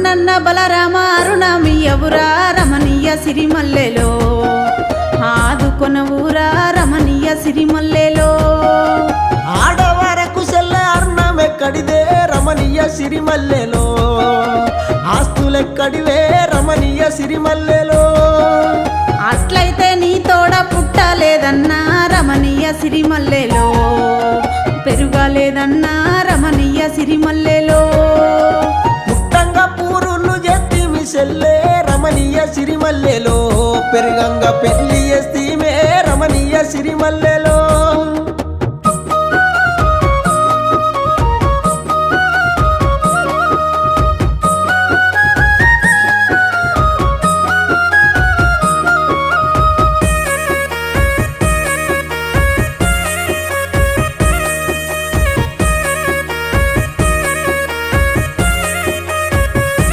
నన్న బలరామ అరుణమియవురా రమణీయ సిరిమల్లెలో ఆదుకొనవురా రమణీయ సిరిమల్లెలో ఆడవరకు సెల్ల అరుణమెక్కడిదే రమణీయ సిరిమల్లెలో ఆస్తులెక్కడివే రమణీయ సిరిమల్లెలో అట్లయితే నీ తోడ పుట్టలేదన్నా రమణీయ సిరిమల్లెలో పెరుగలేదన్నా రమణీయ సిరిమల్లెలో పుట్టంగా పూరులు ఎత్తి మిసెల్లే రమణీయ సిరిమల్లెలో పెరుగంగా పెళ్లి చేస్తీమే రమణీయ సిరిమల్లె